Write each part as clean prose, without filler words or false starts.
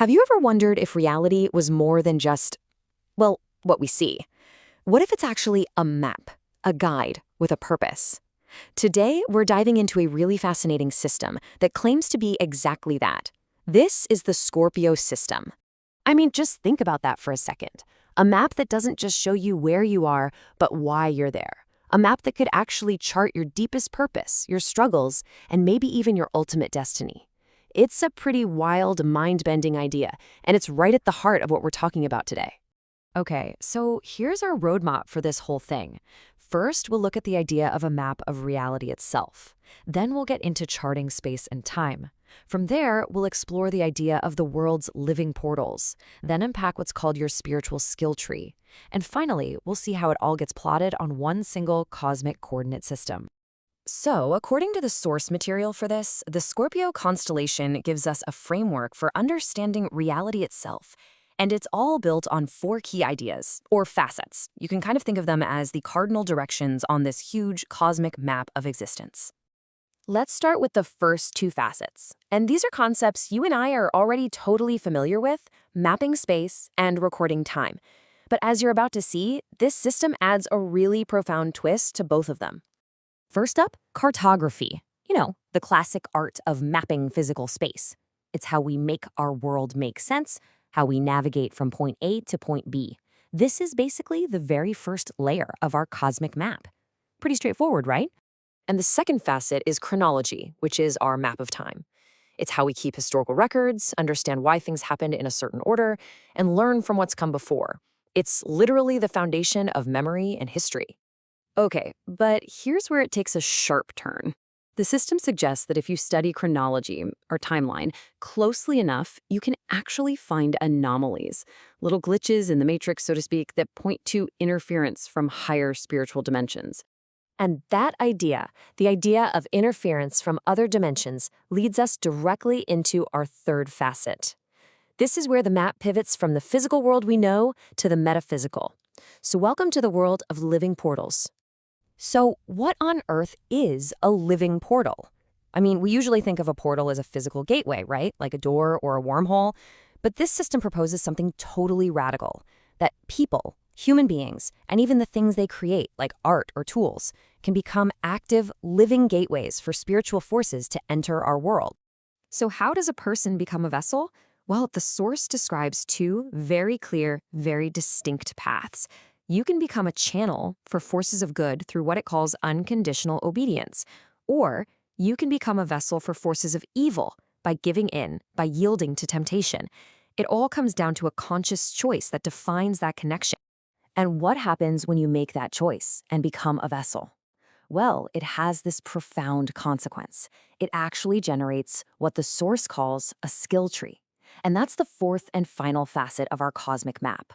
Have you ever wondered if reality was more than just, well, what we see? What if it's actually a map, a guide with a purpose? Today, we're diving into a really fascinating system that claims to be exactly that. This is the Scorpio system. I mean, just think about that for a second. A map that doesn't just show you where you are, but why you're there. A map that could actually chart your deepest purpose, your struggles, and maybe even your ultimate destiny. It's a pretty wild, mind-bending idea, and it's right at the heart of what we're talking about today. Okay, so here's our roadmap for this whole thing. First, we'll look at the idea of a map of reality itself. Then we'll get into charting space and time. From there, we'll explore the idea of the world's living portals, then unpack what's called your spiritual skill tree. And finally, we'll see how it all gets plotted on one single cosmic coordinate system. So, according to the source material for this, the Scorpio constellation gives us a framework for understanding reality itself. And it's all built on 4 key ideas, or facets. You can kind of think of them as the cardinal directions on this huge cosmic map of existence. Let's start with the first 2 facets. And these are concepts you and I are already totally familiar with, mapping space and recording time. But as you're about to see, this system adds a really profound twist to both of them. First up, cartography. You know, the classic art of mapping physical space. It's how we make our world make sense, how we navigate from point A to point B. This is basically the very first layer of our cosmic map. Pretty straightforward, right? And the second facet is chronology, which is our map of time. It's how we keep historical records, understand why things happened in a certain order, and learn from what's come before. It's literally the foundation of memory and history. Okay, but here's where it takes a sharp turn. The system suggests that if you study chronology, or timeline, closely enough, you can actually find anomalies, little glitches in the matrix, so to speak, that point to interference from higher spiritual dimensions. And that idea, the idea of interference from other dimensions, leads us directly into our third facet. This is where the map pivots from the physical world we know to the metaphysical. So welcome to the world of living portals. So what on earth is a living portal? I mean, we usually think of a portal as a physical gateway, right? Like a door or a wormhole. But this system proposes something totally radical, that people, human beings, and even the things they create, like art or tools, can become active, living gateways for spiritual forces to enter our world. So how does a person become a vessel? Well, the source describes 2 very clear, very distinct paths. You can become a channel for forces of good through what it calls unconditional obedience. Or you can become a vessel for forces of evil by giving in, by yielding to temptation. It all comes down to a conscious choice that defines that connection. And what happens when you make that choice and become a vessel? Well, it has this profound consequence. It actually generates what the source calls a skill tree. And that's the 4th and final facet of our cosmic map.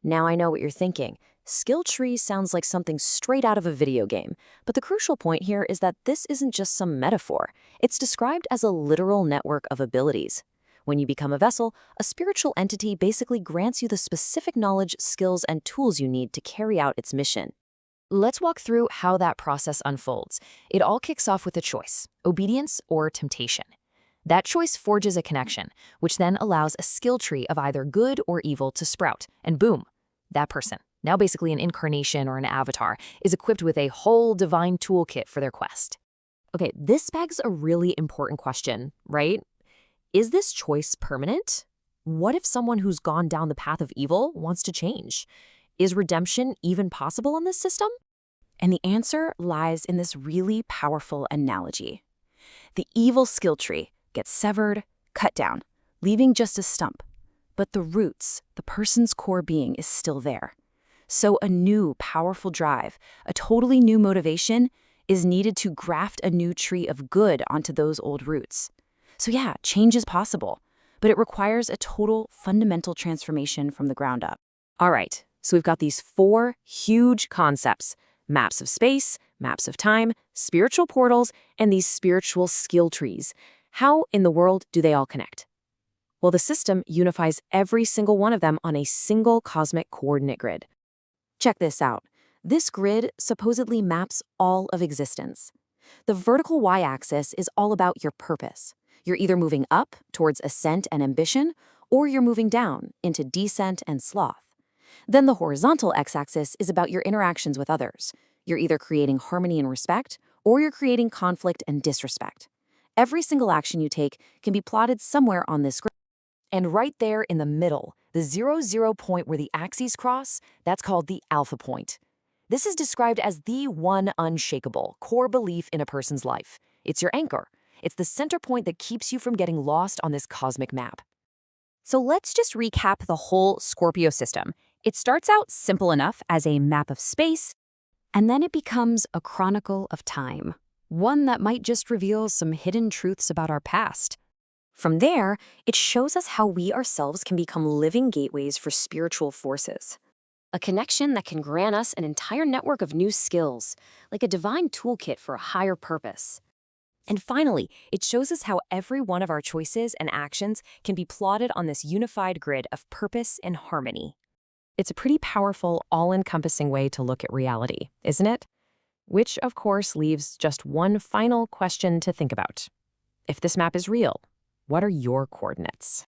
Now I know what you're thinking. Skill tree sounds like something straight out of a video game. But the crucial point here is that this isn't just some metaphor. It's described as a literal network of abilities. When you become a vessel, a spiritual entity basically grants you the specific knowledge, skills, and tools you need to carry out its mission. Let's walk through how that process unfolds. It all kicks off with a choice, obedience or temptation. That choice forges a connection, which then allows a skill tree of either good or evil to sprout, and boom, that person, now basically an incarnation or an avatar, is equipped with a whole divine toolkit for their quest. Okay, this begs a really important question, right? Is this choice permanent? What if someone who's gone down the path of evil wants to change? Is redemption even possible in this system? And the answer lies in this really powerful analogy. The evil skill tree gets severed, cut down, leaving just a stump. But the roots, the person's core being, is still there. So a new, powerful drive, a totally new motivation, is needed to graft a new tree of good onto those old roots. So yeah, change is possible, but it requires a total, fundamental transformation from the ground up. All right, so we've got these 4 huge concepts: maps of space, maps of time, spiritual portals, and these spiritual skill trees. How in the world do they all connect? Well, the system unifies every single one of them on a single cosmic coordinate grid. Check this out. This grid supposedly maps all of existence. The vertical y-axis is all about your purpose. You're either moving up towards ascent and ambition, or you're moving down into descent and sloth. Then the horizontal x-axis is about your interactions with others. You're either creating harmony and respect, or you're creating conflict and disrespect. Every single action you take can be plotted somewhere on this grid. And right there in the middle, the 0, 0 point where the axes cross, that's called the alpha point. This is described as the one unshakable core belief in a person's life. It's your anchor. It's the center point that keeps you from getting lost on this cosmic map. So let's just recap the whole Scorpio system. It starts out simple enough as a map of space, and then it becomes a chronicle of time. One that might just reveal some hidden truths about our past. From there, it shows us how we ourselves can become living gateways for spiritual forces. A connection that can grant us an entire network of new skills, like a divine toolkit for a higher purpose. And finally, it shows us how every one of our choices and actions can be plotted on this unified grid of purpose and harmony. It's a pretty powerful, all-encompassing way to look at reality, isn't it? Which, of course, leaves just one final question to think about. If this map is real, what are your coordinates?